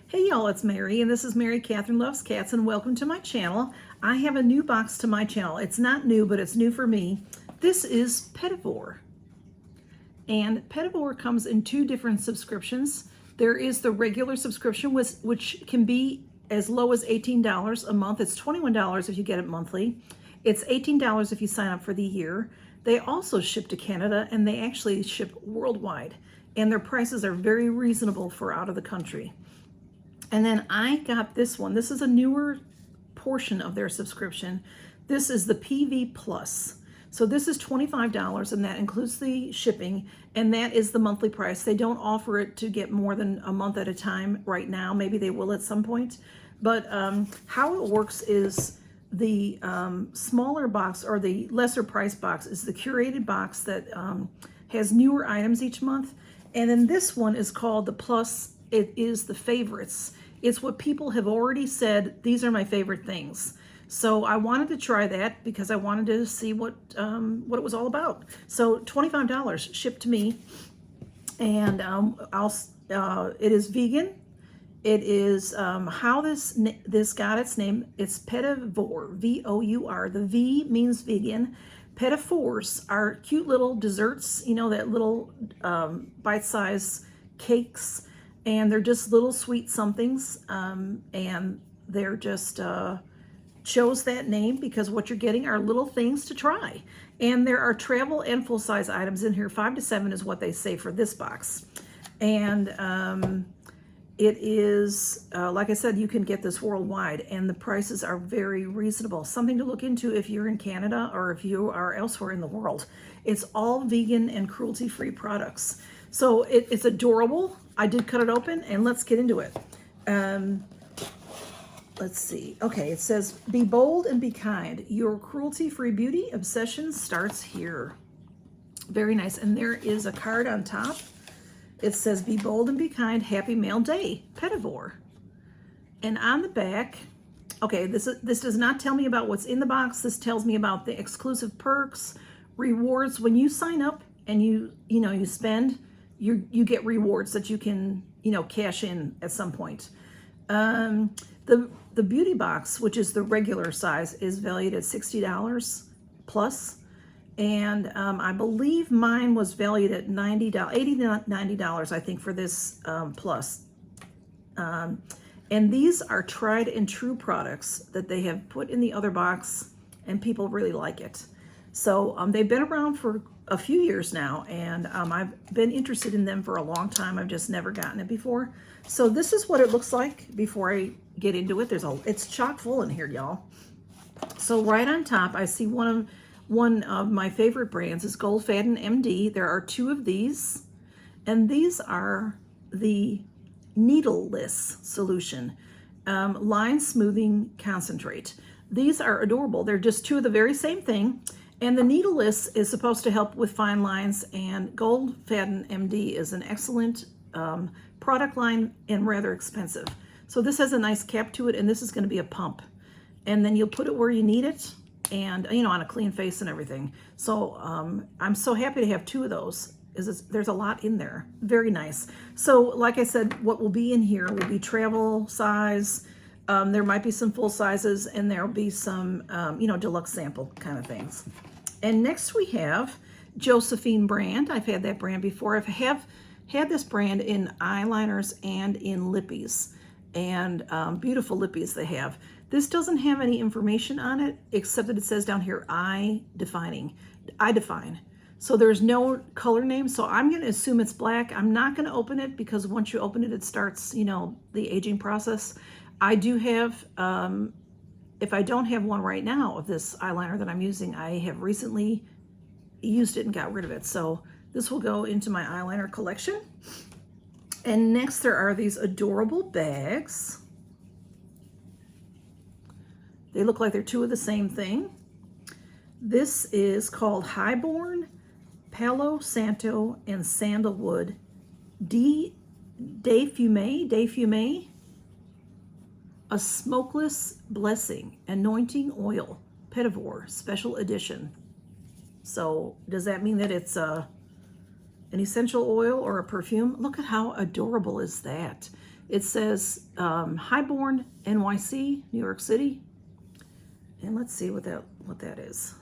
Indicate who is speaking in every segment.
Speaker 1: Hey y'all, it's Mary, and this is Mary Catherine Loves Cats, and welcome to my channel. I have a new box to my channel. It's not new, but it's new for me. This is PETIT VOUR. And PETIT VOUR comes in two different subscriptions. There is the regular subscription, which can be as low as $18 a month. It's $21 if you get it monthly. It's $18 if you sign up for the year. They also ship to Canada, and they actually ship worldwide. And their prices are very reasonable for out of the country. And then I got this one. This is a newer portion of their subscription. This is the PV Plus. So this is $25, and that includes the shipping, and that is the monthly price. They don't offer it to get more than a month at a time right now. Maybe they will at some point. But how it works is the smaller box, or the lesser price box, is the curated box that has newer items each month. And then this one is called the Plus. It is the favorites. It's what people have already said, these are my favorite things. So I wanted to try that because I wanted to see what it was all about. So $25 shipped to me, and it is vegan. It is how this got its name. It's PETIT VOUR, V-O-U-R. The V means vegan. PETIT VOURs are cute little desserts, you know, that little bite-sized cakes. And they're just little sweet somethings, and they're just chose that name because what you're getting are little things to try. And there are travel and full-size items in here. 5 to 7 is what they say for this box. And it is, like I said, you can get this worldwide, and the prices are very reasonable. Something to look into if you're in Canada or if you are elsewhere in the world. It's all vegan and cruelty-free products. So it's adorable. I did cut it open, and let's get into it. Let's see. Okay, it says, be bold and be kind. Your cruelty-free beauty obsession starts here. Very nice. And there is a card on top. It says, be bold and be kind. Happy Mail Day, PETIT VOUR. And on the back, okay, this does not tell me about what's in the box. This tells me about the exclusive perks, rewards. When you sign up and you spend, you get rewards that you can, cash in at some point. The beauty box, which is the regular size, is valued at $60 plus. And I believe mine was valued at $80 to $90, I think, for this plus. And these are tried and true products that they have put in the other box, and people really like it. So they've been around for a few years now, and I've been interested in them for a long time. I've just never gotten it before. So this is what it looks like before I get into it. It's chock full in here, y'all. So right on top, I see one of my favorite brands is Goldie MD. There are 2 of these, and these are the needleless solution line smoothing concentrate. These are adorable. They're just 2 of the very same thing. And the needleless is supposed to help with fine lines, and Goldie MD is an excellent product line and rather expensive. So this has a nice cap to it, and this is going to be a pump. And then you'll put it where you need it, and on a clean face and everything. So I'm so happy to have 2 of those. There's a lot in there. Very nice. So like I said, what will be in here will be travel size. There might be some full sizes, and there'll be some, deluxe sample kind of things. And next we have Josephine brand. I've had that brand before. I have had this brand in eyeliners and in lippies, and beautiful lippies they have. This doesn't have any information on it except that it says down here, I define. So there's no color name, so I'm going to assume it's black. I'm not going to open it because once you open it, it starts, the aging process. I do have, if I don't have one right now of this eyeliner that I'm using, I have recently used it and got rid of it. So this will go into my eyeliner collection. And next there are these adorable bags. They look like they're 2 of the same thing. This is called Highborn, Palo Santo, and Sandalwood De Fume. A Smokeless Blessing Anointing Oil, PETIT VOUR Special Edition. So does that mean that it's an essential oil or a perfume? Look at how adorable is that. It says Highborn NYC, New York City. And let's see what that is.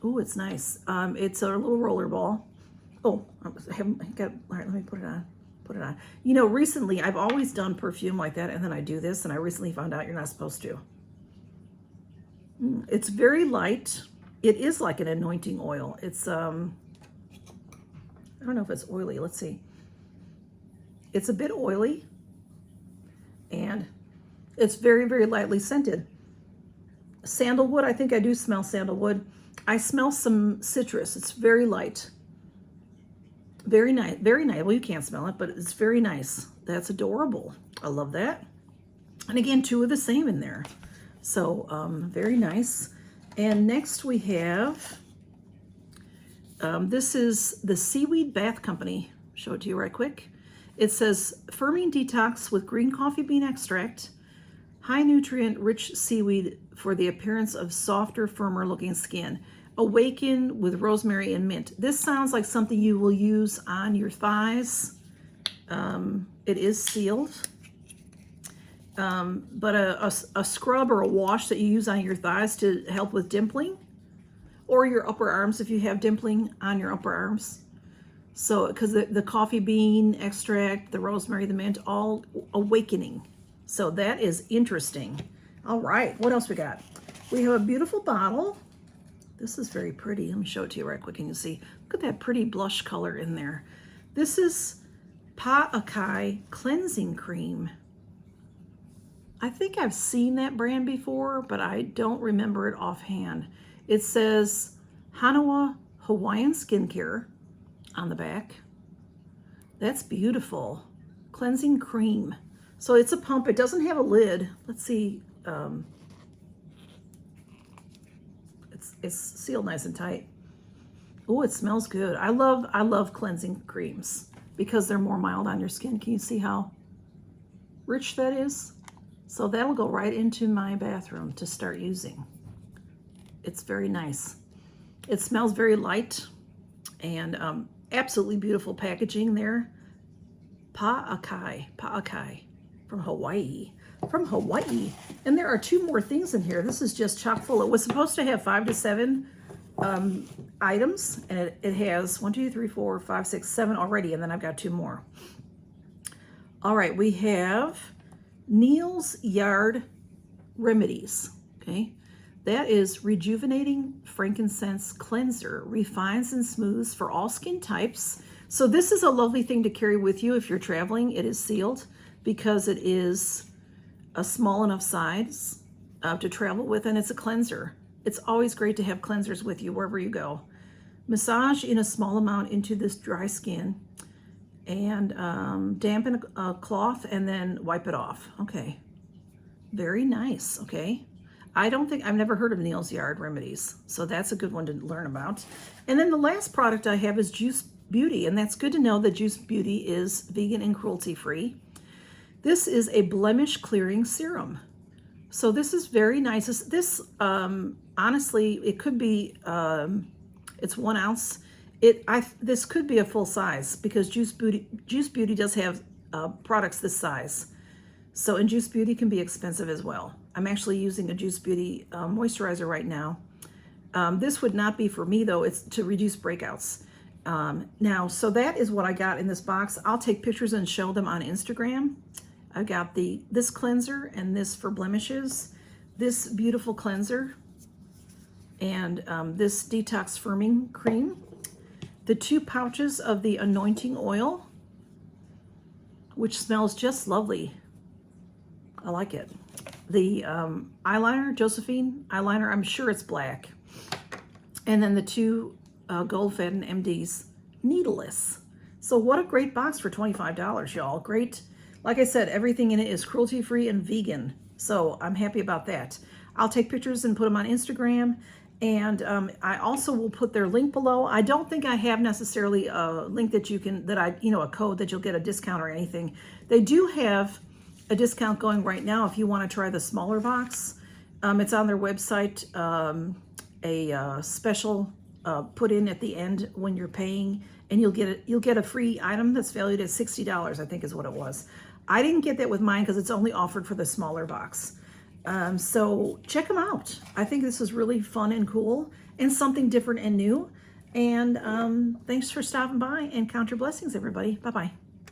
Speaker 1: Oh, it's nice. It's a little roller ball. Oh, I haven't got, all right, let me put it on. Put it on. You know, recently I've always done perfume like that, and then I do this, and I recently found out you're not supposed to. It's very light. It is like an anointing oil. It's, I don't know if it's oily. Let's see. It's a bit oily, and it's very, very lightly scented. Sandalwood, I think I do smell sandalwood. I smell some citrus. It's very light. Very nice, very nice. Well, you can't smell it, but it's very nice. That's adorable. I love that. And again, two of the same in there. So very nice. And next we have, this is the Seaweed Bath Company. Show it to you right quick. It says firming detox with green coffee bean extract, high nutrient rich seaweed for the appearance of softer, firmer looking skin. Awaken with rosemary and mint. This sounds like something you will use on your thighs. It is sealed. But a scrub or a wash that you use on your thighs to help with dimpling, or your upper arms if you have dimpling on your upper arms. So, because the coffee bean extract, the rosemary, the mint, all awakening. So that is interesting. All right, what else we got? We have a beautiful bottle. This is very pretty. Let me show it to you right quick and you'll see. Look at that pretty blush color in there. This is Panty Cleansing Cream. I think I've seen that brand before, but I don't remember it offhand. It says Hanawa Hawaiian Skincare on the back. That's beautiful. Cleansing cream. So it's a pump. It doesn't have a lid. Let's see. It's sealed nice and tight. Oh, it smells good. I love cleansing creams because they're more mild on your skin. Can you see how rich that is? So that'll go right into my bathroom to start using. It's very nice. It smells very light and absolutely beautiful packaging there. Panty from Hawaii. From Hawaii. And there are two more things in here. This is just chock full. It was supposed to have 5 to 7 items, and it has 1, 2, 3, 4, 5, 6, 7 already, and then I've got 2 more. All right, we have Neil's Yard Remedies. Okay, that is rejuvenating frankincense cleanser, refines and smooths for all skin types. So this is a lovely thing to carry with you if you're traveling. It is sealed because it is a small enough size to travel with, and it's a cleanser. It's always great to have cleansers with you wherever you go. Massage in a small amount into this dry skin and dampen a cloth and then wipe it off. Okay, very nice. Okay, I've never heard of Neil's Yard Remedies, so that's a good one to learn about. And then the last product I have is Juice Beauty, and that's good to know that Juice Beauty is vegan and cruelty free. This is a blemish clearing serum. So this is very nice. This honestly, it could be, it's 1 ounce. This could be a full size because Juice Beauty does have products this size. So, and Juice Beauty can be expensive as well. I'm actually using a Juice Beauty moisturizer right now. This would not be for me though. It's to reduce breakouts. Now, so that is what I got in this box. I'll take pictures and show them on Instagram. I got this cleanser and this for blemishes, this beautiful cleanser, and this detox firming cream, the 2 pouches of the anointing oil, which smells just lovely. I like it. The eyeliner, Josephine eyeliner, I'm sure it's black. And then the 2 Goldie MDs, needleless. So what a great box for $25, y'all. Great. Like I said, everything in it is cruelty-free and vegan. So I'm happy about that. I'll take pictures and put them on Instagram. And I also will put their link below. I don't think I have necessarily a link that you can, a code that you'll get a discount or anything. They do have a discount going right now if you want to try the smaller box. It's on their website, a special put in at the end when you're paying, and you'll get a free item that's valued at $60, I think is what it was. I didn't get that with mine because it's only offered for the smaller box. So check them out. I think this is really fun and cool and something different and new. And thanks for stopping by, and count your blessings, everybody. Bye-bye.